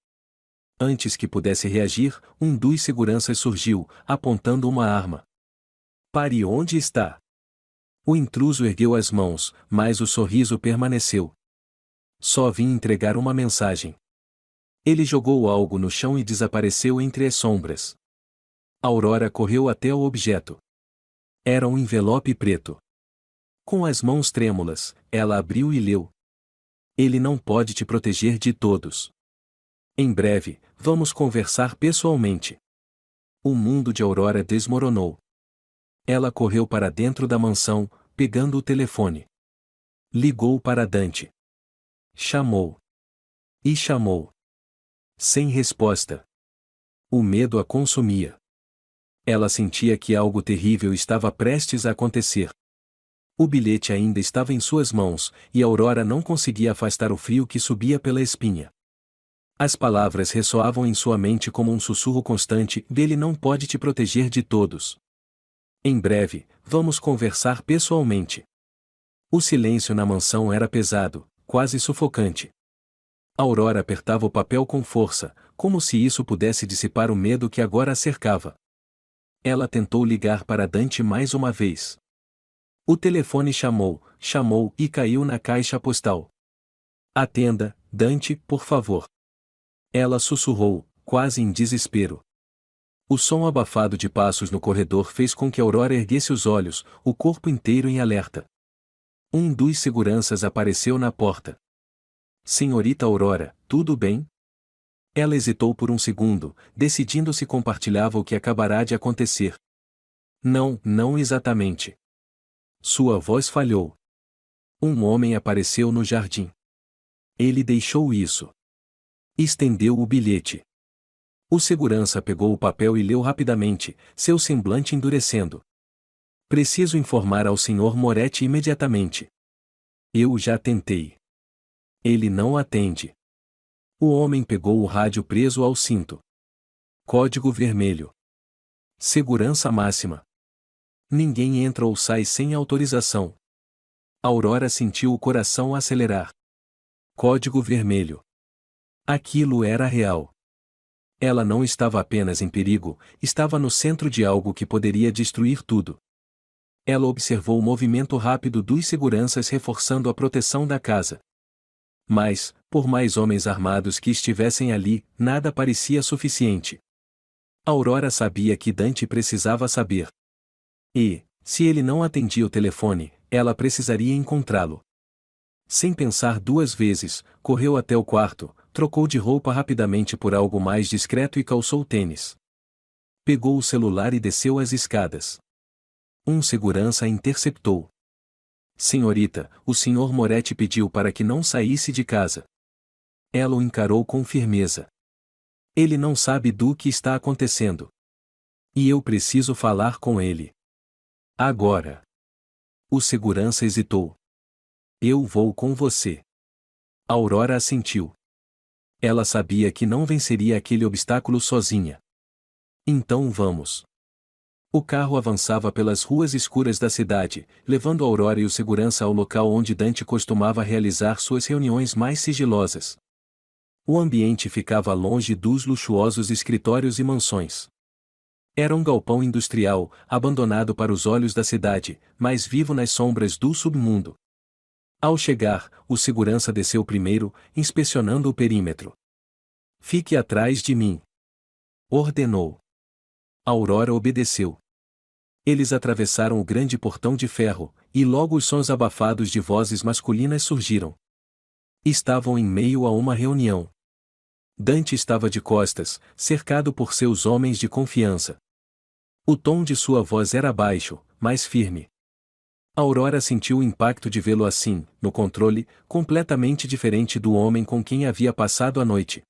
Antes que pudesse reagir, um dos seguranças surgiu, apontando uma arma. Pare onde está. O intruso ergueu as mãos, mas o sorriso permaneceu. Só vim entregar uma mensagem. Ele jogou algo no chão e desapareceu entre as sombras. Aurora correu até o objeto. Era um envelope preto. Com as mãos trêmulas, ela abriu e leu. Ele não pode te proteger de todos. Em breve, vamos conversar pessoalmente. O mundo de Aurora desmoronou. Ela correu para dentro da mansão, pegando o telefone. Ligou para Dante. Chamou. E chamou. Sem resposta. O medo a consumia. Ela sentia que algo terrível estava prestes a acontecer. O bilhete ainda estava em suas mãos, e Aurora não conseguia afastar o frio que subia pela espinha. As palavras ressoavam em sua mente como um sussurro constante: "Ele não pode te proteger de todos. Em breve, vamos conversar pessoalmente." O silêncio na mansão era pesado, quase sufocante. Aurora apertava o papel com força, como se isso pudesse dissipar o medo que agora a cercava. Ela tentou ligar para Dante mais uma vez. O telefone chamou e caiu na caixa postal. "Atenda, Dante, por favor." Ela sussurrou, quase em desespero. O som abafado de passos no corredor fez com que Aurora erguesse os olhos, o corpo inteiro em alerta. Um dos seguranças apareceu na porta. "Senhorita Aurora, tudo bem?" Ela hesitou por um segundo, decidindo se compartilhava o que acabará de acontecer. Não exatamente." Sua voz falhou. Um homem apareceu no jardim. Ele deixou isso. Estendeu o bilhete. O segurança pegou o papel e leu rapidamente, seu semblante endurecendo. "Preciso informar ao Sr. Moretti imediatamente. Eu já tentei. Ele não atende." O homem pegou o rádio preso ao cinto. Código vermelho. Segurança máxima. Ninguém entra ou sai sem autorização. Aurora sentiu o coração acelerar. Código vermelho. Aquilo era real. Ela não estava apenas em perigo, estava no centro de algo que poderia destruir tudo. Ela observou o movimento rápido dos seguranças reforçando a proteção da casa. Mas, por mais homens armados que estivessem ali, nada parecia suficiente. Aurora sabia que Dante precisava saber. E, se ele não atendia o telefone, ela precisaria encontrá-lo. Sem pensar duas vezes, correu até o quarto, trocou de roupa rapidamente por algo mais discreto e calçou tênis. Pegou o celular e desceu as escadas. Um segurança a interceptou. "Senhorita, o Sr. Moretti pediu para que não saísse de casa." Ela o encarou com firmeza. "Ele não sabe do que está acontecendo. E eu preciso falar com ele. Agora." O segurança hesitou. "Eu vou com você." Aurora assentiu. Ela sabia que não venceria aquele obstáculo sozinha. "Então vamos." O carro avançava pelas ruas escuras da cidade, levando Aurora e o segurança ao local onde Dante costumava realizar suas reuniões mais sigilosas. O ambiente ficava longe dos luxuosos escritórios e mansões. Era um galpão industrial, abandonado para os olhos da cidade, mas vivo nas sombras do submundo. Ao chegar, o segurança desceu primeiro, inspecionando o perímetro. "Fique atrás de mim", ordenou. Aurora obedeceu. Eles atravessaram o grande portão de ferro, e logo os sons abafados de vozes masculinas surgiram. Estavam em meio a uma reunião. Dante estava de costas, cercado por seus homens de confiança. O tom de sua voz era baixo, mas firme. Aurora sentiu o impacto de vê-lo assim, no controle, completamente diferente do homem com quem havia passado a noite.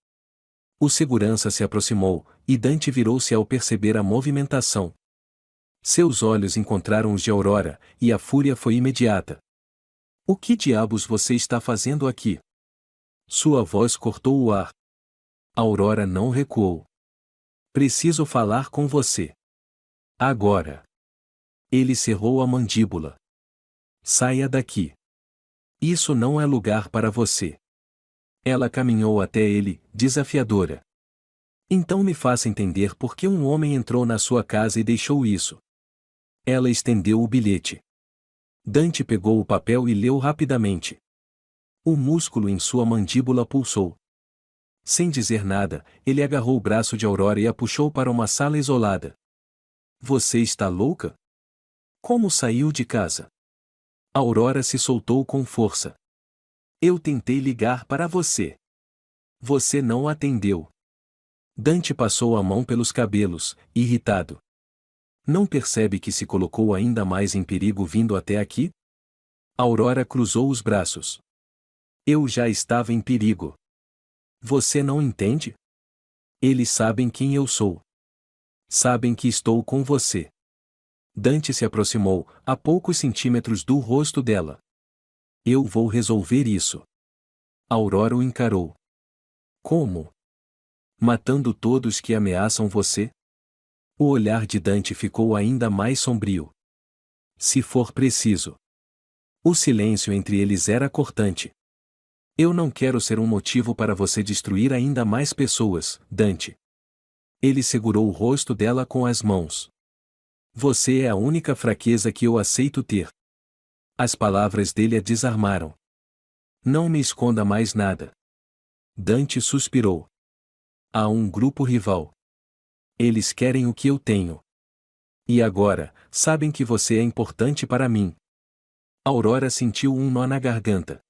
O segurança se aproximou, e Dante virou-se ao perceber a movimentação. Seus olhos encontraram os de Aurora, e a fúria foi imediata. "O que diabos você está fazendo aqui?" Sua voz cortou o ar. Aurora não recuou. "Preciso falar com você. Agora." Ele cerrou a mandíbula. "Saia daqui. Isso não é lugar para você." Ela caminhou até ele, desafiadora. "Então me faça entender por que um homem entrou na sua casa e deixou isso." Ela estendeu o bilhete. Dante pegou o papel e leu rapidamente. O músculo em sua mandíbula pulsou. Sem dizer nada, ele agarrou o braço de Aurora e a puxou para uma sala isolada. "Você está louca? Como saiu de casa?" Aurora se soltou com força. "Eu tentei ligar para você. Você não atendeu." Dante passou a mão pelos cabelos, irritado. "Não percebe que se colocou ainda mais em perigo vindo até aqui?" Aurora cruzou os braços. "Eu já estava em perigo. Você não entende? Eles sabem quem eu sou. Sabem que estou com você." Dante se aproximou, a poucos centímetros do rosto dela. "Eu vou resolver isso." Aurora o encarou. "Como? Matando todos que ameaçam você?" O olhar de Dante ficou ainda mais sombrio. "Se for preciso." O silêncio entre eles era cortante. "Eu não quero ser um motivo para você destruir ainda mais pessoas, Dante." Ele segurou o rosto dela com as mãos. "Você é a única fraqueza que eu aceito ter." As palavras dele a desarmaram. "Não me esconda mais nada." Dante suspirou. "Há um grupo rival. Eles querem o que eu tenho. E agora, sabem que você é importante para mim." Aurora sentiu um nó na garganta.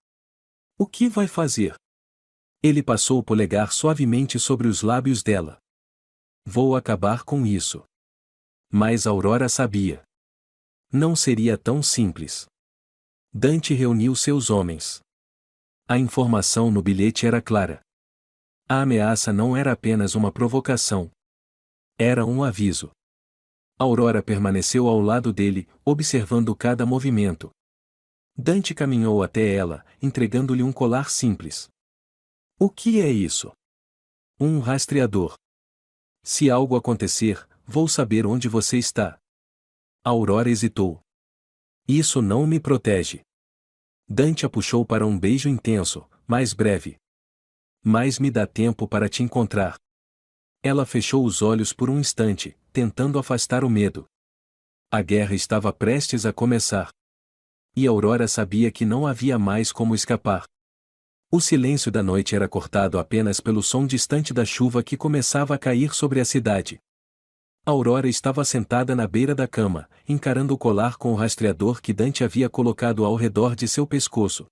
"O que vai fazer?" Ele passou o polegar suavemente sobre os lábios dela. "Vou acabar com isso." Mas Aurora sabia. Não seria tão simples. Dante reuniu seus homens. A informação no bilhete era clara. A ameaça não era apenas uma provocação. Era um aviso. Aurora permaneceu ao lado dele, observando cada movimento. Dante caminhou até ela, entregando-lhe um colar simples. "O que é isso?" "Um rastreador. Se algo acontecer, vou saber onde você está." Aurora hesitou. "Isso não me protege." Dante a puxou para um beijo intenso, mais breve. "Mas me dá tempo para te encontrar." Ela fechou os olhos por um instante, tentando afastar o medo. A guerra estava prestes a começar. E Aurora sabia que não havia mais como escapar. O silêncio da noite era cortado apenas pelo som distante da chuva que começava a cair sobre a cidade. Aurora estava sentada na beira da cama, encarando o colar com o rastreador que Dante havia colocado ao redor de seu pescoço.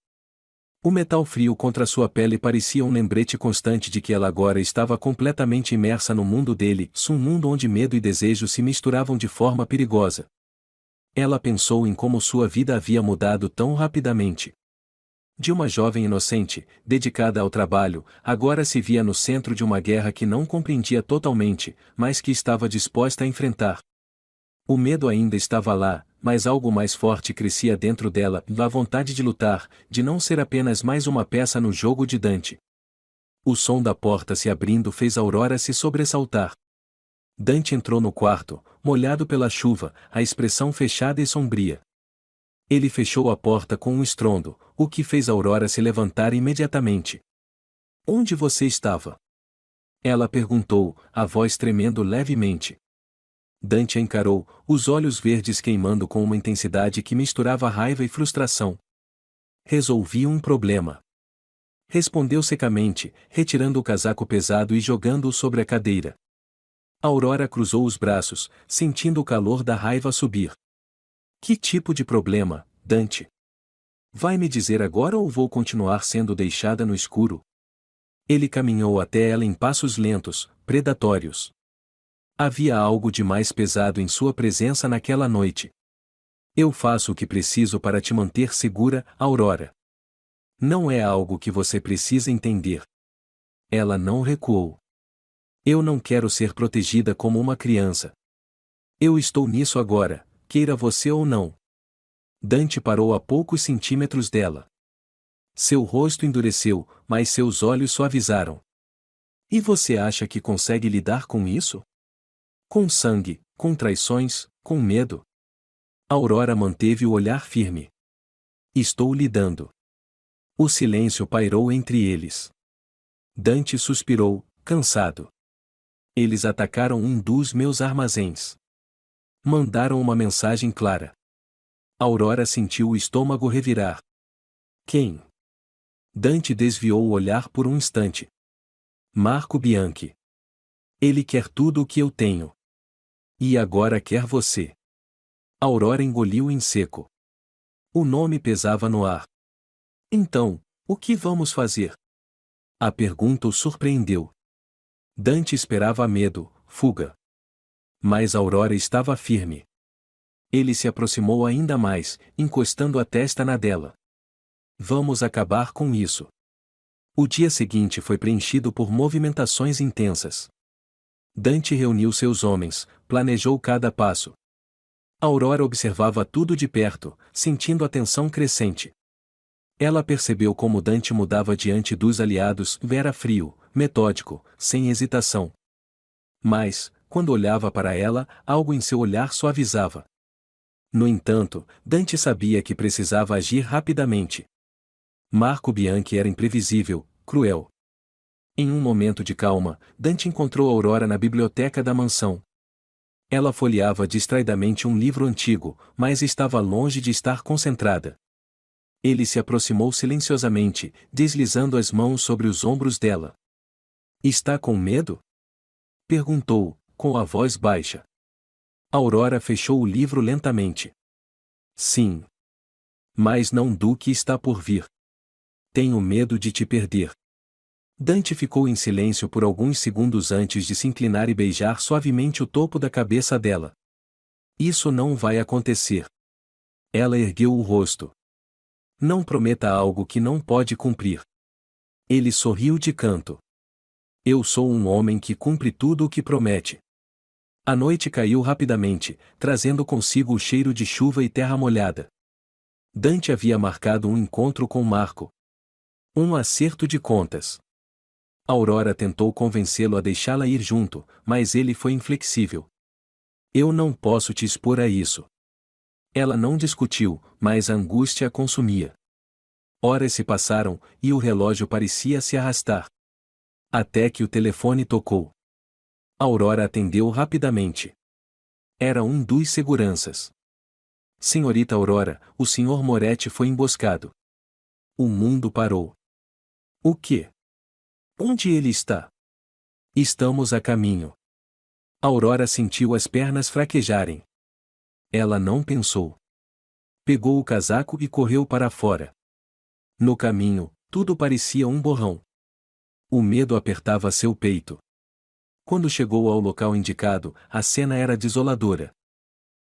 O metal frio contra sua pele parecia um lembrete constante de que ela agora estava completamente imersa no mundo dele, um mundo onde medo e desejo se misturavam de forma perigosa. Ela pensou em como sua vida havia mudado tão rapidamente. De uma jovem inocente, dedicada ao trabalho, agora se via no centro de uma guerra que não compreendia totalmente, mas que estava disposta a enfrentar. O medo ainda estava lá, mas algo mais forte crescia dentro dela, a vontade de lutar, de não ser apenas mais uma peça no jogo de Dante. O som da porta se abrindo fez Aurora se sobressaltar. Dante entrou no quarto, molhado pela chuva, a expressão fechada e sombria. Ele fechou a porta com um estrondo, o que fez Aurora se levantar imediatamente. "Onde você estava?" Ela perguntou, a voz tremendo levemente. Dante a encarou, os olhos verdes queimando com uma intensidade que misturava raiva e frustração. Resolvi um problema. Respondeu secamente, retirando o casaco pesado e jogando-o sobre a cadeira. Aurora cruzou os braços, sentindo o calor da raiva subir. Que tipo de problema, Dante? Vai me dizer agora ou vou continuar sendo deixada no escuro? Ele caminhou até ela em passos lentos, predatórios. Havia algo de mais pesado em sua presença naquela noite. Eu faço o que preciso para te manter segura, Aurora. Não é algo que você precisa entender. Ela não recuou. Eu não quero ser protegida como uma criança. Eu estou nisso agora, queira você ou não. Dante parou a poucos centímetros dela. Seu rosto endureceu, mas seus olhos suavizaram. E você acha que consegue lidar com isso? Com sangue, com traições, com medo? Aurora manteve o olhar firme. Estou lidando. O silêncio pairou entre eles. Dante suspirou, cansado. Eles atacaram um dos meus armazéns. Mandaram uma mensagem clara. Aurora sentiu o estômago revirar. Quem? Dante desviou o olhar por um instante. Marco Bianchi. Ele quer tudo o que eu tenho. E agora quer você. Aurora engoliu em seco. O nome pesava no ar. Então, o que vamos fazer? A pergunta o surpreendeu. Dante esperava medo, fuga. Mas Aurora estava firme. Ele se aproximou ainda mais, encostando a testa na dela. Vamos acabar com isso. O dia seguinte foi preenchido por movimentações intensas. Dante reuniu seus homens, planejou cada passo. Aurora observava tudo de perto, sentindo a tensão crescente. Ela percebeu como Dante mudava diante dos aliados, era frio, metódico, sem hesitação. Mas, quando olhava para ela, algo em seu olhar suavizava. No entanto, Dante sabia que precisava agir rapidamente. Marco Bianchi era imprevisível, cruel. Em um momento de calma, Dante encontrou Aurora na biblioteca da mansão. Ela folheava distraidamente um livro antigo, mas estava longe de estar concentrada. Ele se aproximou silenciosamente, deslizando as mãos sobre os ombros dela. Está com medo? Perguntou, com a voz baixa. Aurora fechou o livro lentamente. Sim. Mas não do que está por vir. Tenho medo de te perder. Dante ficou em silêncio por alguns segundos antes de se inclinar e beijar suavemente o topo da cabeça dela. Isso não vai acontecer. Ela ergueu o rosto. Não prometa algo que não pode cumprir. Ele sorriu de canto. Eu sou um homem que cumpre tudo o que promete. A noite caiu rapidamente, trazendo consigo o cheiro de chuva e terra molhada. Dante havia marcado um encontro com Marco. Um acerto de contas. Aurora tentou convencê-lo a deixá-la ir junto, mas ele foi inflexível. Eu não posso te expor a isso. Ela não discutiu, mas a angústia a consumia. Horas se passaram, e o relógio parecia se arrastar. Até que o telefone tocou. Aurora atendeu rapidamente. Era um dos seguranças. Senhorita Aurora, o Sr. Moretti foi emboscado. O mundo parou. O quê? Onde ele está? Estamos a caminho. Aurora sentiu as pernas fraquejarem. Ela não pensou. Pegou o casaco e correu para fora. No caminho, tudo parecia um borrão. O medo apertava seu peito. Quando chegou ao local indicado, a cena era desoladora.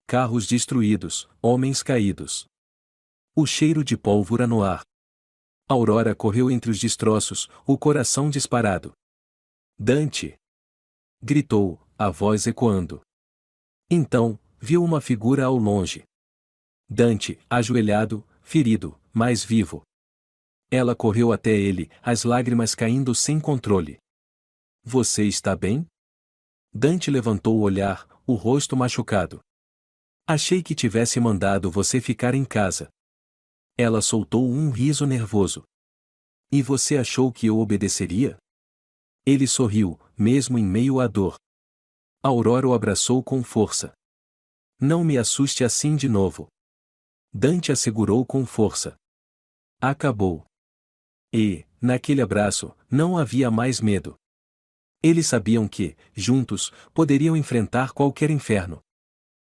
Carros destruídos, homens caídos. O cheiro de pólvora no ar. Aurora correu entre os destroços, o coração disparado. Dante! Gritou, a voz ecoando. Então, viu uma figura ao longe. Dante, ajoelhado, ferido, mas vivo. Ela correu até ele, as lágrimas caindo sem controle. Você está bem? Dante levantou o olhar, o rosto machucado. Achei que tivesse mandado você ficar em casa. Ela soltou um riso nervoso. E você achou que eu obedeceria? Ele sorriu, mesmo em meio à dor. Aurora o abraçou com força. Não me assuste assim de novo. Dante assegurou com força. Acabou. E, naquele abraço, não havia mais medo. Eles sabiam que, juntos, poderiam enfrentar qualquer inferno.